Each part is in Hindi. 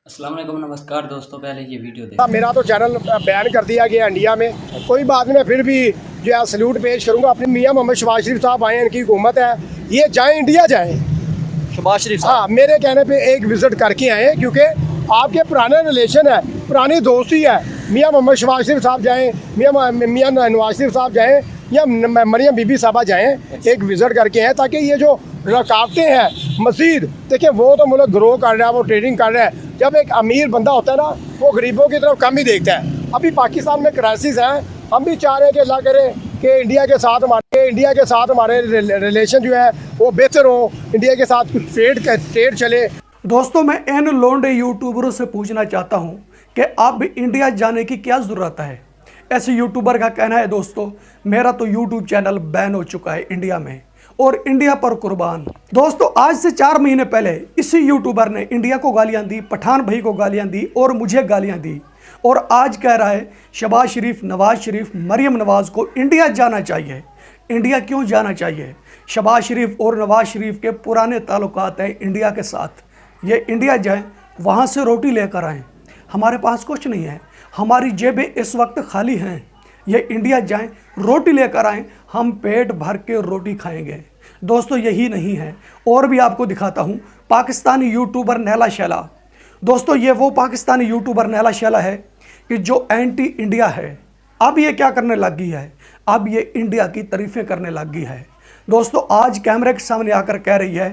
अस्सलाम वालेकुम, नमस्कार दोस्तों। पहले ये वीडियो देखो। मेरा तो चैनल बैन कर दिया गया इंडिया में। कोई बात नहीं, मैं फिर भी जो है सल्यूट पेश करूंगा। अपने मियां मोहम्मद शहबाज शरीफ साहब आए, इनकी हुकूमत है, ये जाएं इंडिया जाएं। शहबाज शरीफ हाँ, मेरे कहने पे एक विज़िट करके आए, क्योंकि आपके पुराने रिलेशन है, पुरानी दोस्ती है। मियां मोहम्मद शहबाज शरीफ साहब जाएँ, मियां नवाज शरीफ साहब जाएँ, या मरियम बीबी साहबा जाएँ, एक विज़िट करके आएँ, ताकि ये जो रुकावटें हैं मज़ीद, देखिए वो तो मुल्क ग्रो कर रहा है, वो ट्रेडिंग कर रहा है। जब एक अमीर बंदा होता है ना, वो गरीबों की तरफ कम ही देखता है। अभी पाकिस्तान में क्राइसिस है, हम भी चाह रहे हैं कि अल्लाह करे कि इंडिया के साथ हमारे रिलेशन जो है वो बेहतर हो, इंडिया के साथ कुछ ट्रेड चले। दोस्तों, मैं इन लोंडे यूट्यूबरों से पूछना चाहता हूं कि अब इंडिया जाने की क्या ज़रूरत है। ऐसे यूट्यूबर का कहना है दोस्तों, मेरा तो यूट्यूब चैनल बैन हो चुका है इंडिया में और इंडिया पर कुर्बान। दोस्तों, आज से 4 महीने पहले इसी यूट्यूबर ने इंडिया को गालियां दी, पठान भाई को गालियां दी और मुझे गालियां दी, और आज कह रहा है शहबाज शरीफ, नवाज शरीफ, मरियम नवाज को इंडिया जाना चाहिए। इंडिया क्यों जाना चाहिए? शहबाज शरीफ और नवाज शरीफ के पुराने ताल्लुकात हैं इंडिया के साथ। ये इंडिया जाएं, वहाँ से रोटी लेकर आएँ। हमारे पास कुछ नहीं है, हमारी जेबें इस वक्त खाली हैं। ये इंडिया जाएं, रोटी लेकर आएँ, हम पेट भर के रोटी खाएंगे। दोस्तों, यही नहीं है, और भी आपको दिखाता हूँ। पाकिस्तानी यूट्यूबर नैला शैला, दोस्तों ये वो पाकिस्तानी यूट्यूबर नैला शैला है कि जो एंटी इंडिया है। अब ये क्या करने लग गई है? अब ये इंडिया की तारीफ़ें करने लग गई है। दोस्तों, आज कैमरे के सामने आकर कह रही है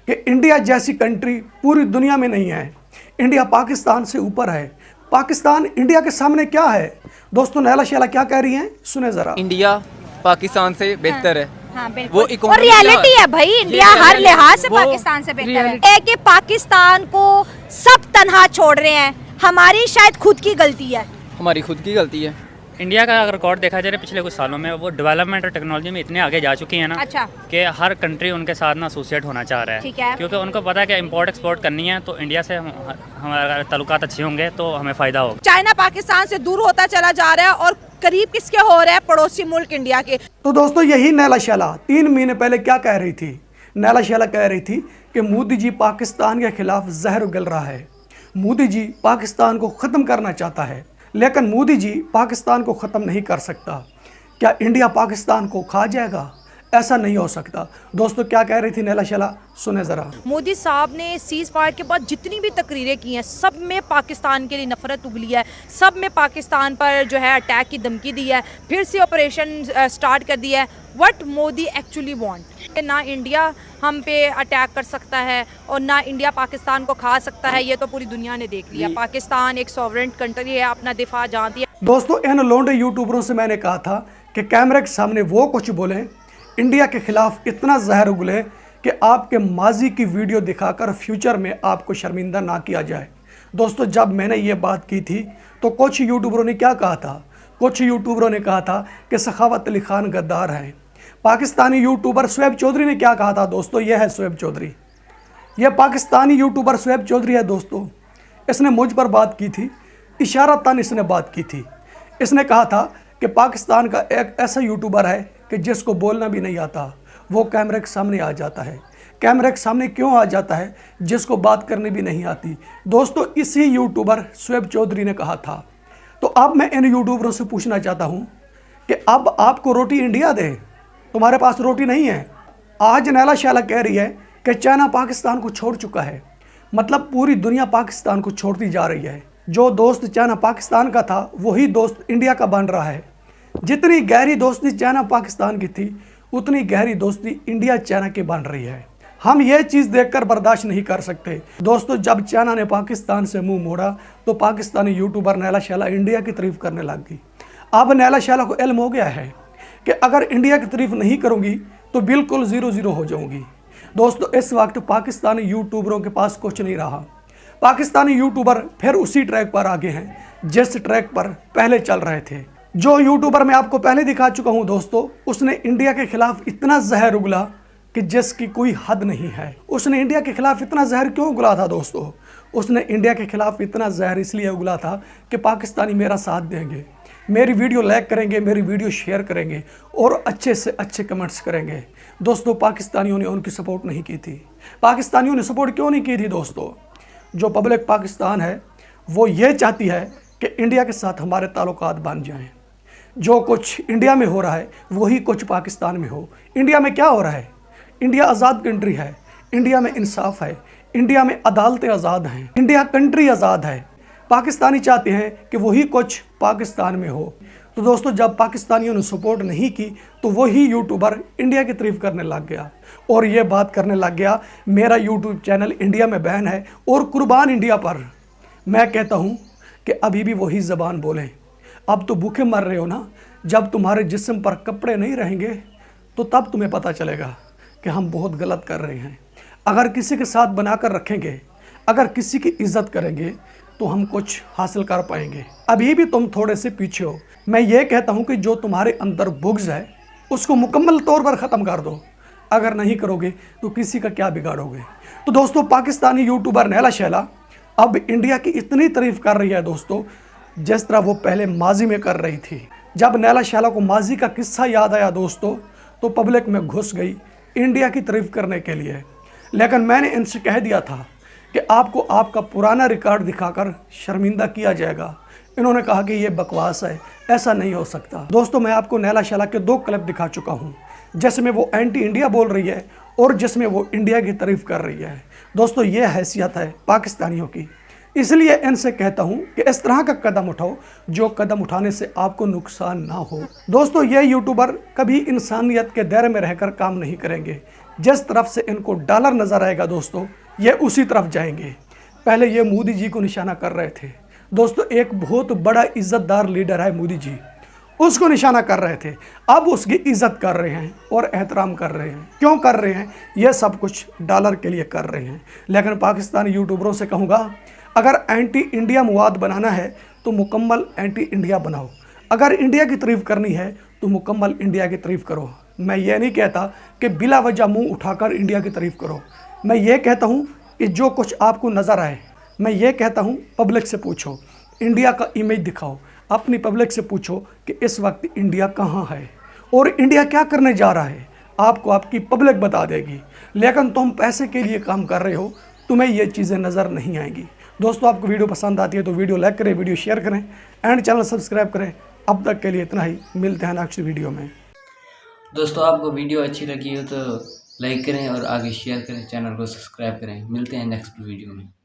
कि इंडिया जैसी कंट्री पूरी दुनिया में नहीं है, इंडिया पाकिस्तान से ऊपर है। पाकिस्तान इंडिया के सामने क्या है? दोस्तों, नैला शैला क्या कह रही हैं, सुने ज़रा। इंडिया पाकिस्तान से बेहतर है। हाँ, वो और रियलिटी है भाई, इंडिया हर लिहाज से पाकिस्तान से बेहतर है। कि पाकिस्तान को सब तनहा छोड़ रहे हैं, हमारी शायद खुद की गलती है। हमारी खुद की गलती है। इंडिया का अगर रिकॉर्ड देखा जाए पिछले कुछ सालों में, वो डेवलपमेंट और टेक्नोलॉजी में इतने आगे जा चुकी है ना। अच्छा। कि हर कंट्री उनके साथ ना एसोसिएट होना चाह रहा है। ठीक है। क्योंकि उनको पता है कि इंपोर्ट एक्सपोर्ट करनी है, तो इंडिया से हमारे ताल्लुकात अच्छे होंगे तो हमें फ़ायदा होगा। चाइना पाकिस्तान से दूर होता चला जा रहा है और करीब किसके हो रहा है? पड़ोसी मुल्क इंडिया के। तो दोस्तों, यही नैला शैला 3 महीने पहले क्या कह रही थी? नैला शैला कह रही थी कि मोदी जी पाकिस्तान के खिलाफ जहर उगल रहा है, मोदी जी पाकिस्तान को ख़त्म करना चाहता है, लेकिन मोदी जी पाकिस्तान को ख़त्म नहीं कर सकता। क्या इंडिया पाकिस्तान को खा जाएगा? ऐसा नहीं हो सकता। दोस्तों, क्या कह रही थी नैला शैला, सुने ज़रा। मोदी साहब ने सीज फायर के बाद जितनी भी तकरीरें की हैं, सब में पाकिस्तान के लिए नफरत उगली है, सब में पाकिस्तान पर जो है अटैक की धमकी दी है, फिर से ऑपरेशन स्टार्ट कर दिया है। What Modi actually want? ना इंडिया हम पे अटैक कर सकता है और ना इंडिया पाकिस्तान को खा सकता है, ये तो पूरी दुनिया ने देख लिया। पाकिस्तान एक सॉवरेन कंट्री है, अपना दिफा जानती है। दोस्तों, इन लोंडे यूट्यूबरों से मैंने कहा था कि कैमरे के सामने वो कुछ बोलें, इंडिया के खिलाफ इतना जहर उगले कि आपके माजी की वीडियो दिखाकर फ्यूचर में आपको शर्मिंदा ना किया जाए। दोस्तों, जब मैंने ये बात की थी तो कुछ यूट्यूबरों ने क्या कहा था? कुछ यूट्यूबरों ने कहा था कि सखावत अली खान गद्दार हैं। पाकिस्तानी यूट्यूबर शुएब चौधरी ने क्या कहा था? दोस्तों, यह है शुएब चौधरी, यह पाकिस्तानी यूट्यूबर शुएब चौधरी है। दोस्तों, इसने मुझ पर बात की थी, इशारतन इसने बात की थी। इसने कहा था कि पाकिस्तान का एक ऐसा यूट्यूबर है कि जिसको बोलना भी नहीं आता, वो कैमरे के सामने आ जाता है। कैमरे के सामने क्यों आ जाता है? जिसको बात करनी भी नहीं आती। दोस्तों, इसी यूट्यूबर शुएब चौधरी ने कहा था। तो अब मैं इन यूट्यूबरों से पूछना चाहता हूँ कि अब आपको रोटी इंडिया दे, तुम्हारे पास रोटी नहीं है। आज नैला शैला कह रही है कि चाइना पाकिस्तान को छोड़ चुका है, मतलब पूरी दुनिया पाकिस्तान को छोड़ती जा रही है। जो दोस्त चाइना पाकिस्तान का था, वही दोस्त इंडिया का बन रहा है। जितनी गहरी दोस्ती चाइना पाकिस्तान की थी, उतनी गहरी दोस्ती इंडिया चाइना की बन रही है। हम ये चीज़ देखकर बर्दाश्त नहीं कर सकते। दोस्तों, जब चाइना ने पाकिस्तान से मुंह मोड़ा तो पाकिस्तानी यूट्यूबर नैला शैला इंडिया की तारीफ करने लग गई। अब नैला शैला को इल्म हो गया है कि अगर इंडिया की तारीफ नहीं करूँगी तो बिल्कुल 0-0 हो जाऊँगी। दोस्तों, इस वक्त पाकिस्तानी यूट्यूबरों के पास कुछ नहीं रहा। पाकिस्तानी यूट्यूबर फिर उसी ट्रैक पर आगे हैं जिस ट्रैक पर पहले चल रहे थे। जो यूट्यूबर मैं आपको पहले दिखा चुका हूं दोस्तों, उसने इंडिया के खिलाफ इतना जहर उगला कि जिसकी कोई हद नहीं है। उसने इंडिया के खिलाफ इतना जहर क्यों उगला था दोस्तों? उसने इंडिया के खिलाफ इतना जहर इसलिए उगला था कि पाकिस्तानी मेरा साथ देंगे, मेरी वीडियो लाइक करेंगे, मेरी वीडियो शेयर करेंगे और अच्छे से अच्छे कमेंट्स करेंगे। दोस्तों, पाकिस्तानियों ने उनकी सपोर्ट नहीं की थी। पाकिस्तानियों ने सपोर्ट क्यों नहीं की थी दोस्तों? जो पब्लिक पाकिस्तान है वो ये चाहती है कि इंडिया के साथ हमारे ताल्लुकात बन जाएं। जो कुछ इंडिया में हो रहा है वही कुछ पाकिस्तान में हो। इंडिया में क्या हो रहा है? इंडिया आज़ाद कंट्री है, इंडिया में इंसाफ है, इंडिया में अदालतें आज़ाद हैं, इंडिया कंट्री आज़ाद है। पाकिस्तानी चाहते हैं कि वही कुछ पाकिस्तान में हो। तो दोस्तों, जब पाकिस्तानियों ने सपोर्ट नहीं की तो वही यूट्यूबर इंडिया की तारीफ करने लग गया और ये बात करने लग गया मेरा यूट्यूब चैनल इंडिया में बैन है और कुर्बान इंडिया पर। मैं कहता हूँ कि अभी भी वही ज़बान बोलें। अब तो भूखे मर रहे हो ना, जब तुम्हारे जिस्म पर कपड़े नहीं रहेंगे तो तब तुम्हें पता चलेगा कि हम बहुत गलत कर रहे हैं। अगर किसी के साथ बनाकर रखेंगे, अगर किसी की इज्जत करेंगे तो हम कुछ हासिल कर पाएंगे। अभी भी तुम थोड़े से पीछे हो। मैं ये कहता हूँ कि जो तुम्हारे अंदर बुग़्ज़ है उसको मुकम्मल तौर पर ख़त्म कर दो। अगर नहीं करोगे तो किसी का क्या बिगाड़ोगे। तो दोस्तों, पाकिस्तानी यूट्यूबर नैला शैला अब इंडिया की इतनी तारीफ़ कर रही है दोस्तों, जिस तरह वो पहले माजी में कर रही थी। जब नैला शैला को माजी का किस्सा याद आया दोस्तों, तो पब्लिक में घुस गई इंडिया की तारीफ़ करने के लिए। लेकिन मैंने इनसे कह दिया था कि आपको आपका पुराना रिकॉर्ड दिखाकर शर्मिंदा किया जाएगा। इन्होंने कहा कि ये बकवास है, ऐसा नहीं हो सकता। दोस्तों, मैं आपको नैला शैला के 2 क्लिप दिखा चुका हूँ, जिसमें वो एंटी इंडिया बोल रही है और जिसमें वो इंडिया की तारीफ़ कर रही है। दोस्तों, ये हैसियत है पाकिस्तानियों की। इसलिए इनसे कहता हूं कि इस तरह का कदम उठाओ जो कदम उठाने से आपको नुकसान ना हो। दोस्तों, ये यूट्यूबर कभी इंसानियत के दायरे में रहकर काम नहीं करेंगे। जिस तरफ से इनको डॉलर नज़र आएगा दोस्तों, ये उसी तरफ जाएंगे। पहले ये मोदी जी को निशाना कर रहे थे दोस्तों, एक बहुत बड़ा इज़्ज़तदार लीडर है मोदी जी, उसको निशाना कर रहे थे। अब उसकी इज़्ज़त कर रहे हैं और एहतराम कर रहे हैं। क्यों कर रहे हैं? यह सब कुछ डॉलर के लिए कर रहे हैं। लेकिन पाकिस्तानी यूट्यूबरों से कहूँगा, अगर एंटी इंडिया मवाद बनाना है तो मुकम्मल एंटी इंडिया बनाओ। अगर इंडिया की तारीफ़ करनी है तो मुकम्मल इंडिया की तारीफ़ करो। मैं ये नहीं कहता कि बिला वजह मुंह उठाकर इंडिया की तारीफ़ करो। मैं ये कहता हूँ कि जो कुछ आपको नज़र आए, मैं ये कहता हूँ पब्लिक से पूछो, इंडिया का इमेज दिखाओ। अपनी पब्लिक से पूछो कि इस वक्त इंडिया कहाँ है और इंडिया क्या करने जा रहा है। आपको आपकी पब्लिक बता देगी। लेकिन तुम पैसे के लिए काम कर रहे हो, तुम्हें ये चीज़ें नज़र नहीं आएंगी। दोस्तों, आपको वीडियो पसंद आती है तो वीडियो लाइक करें, वीडियो शेयर करें एंड चैनल सब्सक्राइब करें। अब तक के लिए इतना ही, मिलते हैं नेक्स्ट वीडियो में। दोस्तों, आपको वीडियो अच्छी लगी हो तो लाइक करें और आगे शेयर करें, चैनल को सब्सक्राइब करें। मिलते हैं नेक्स्ट वीडियो में।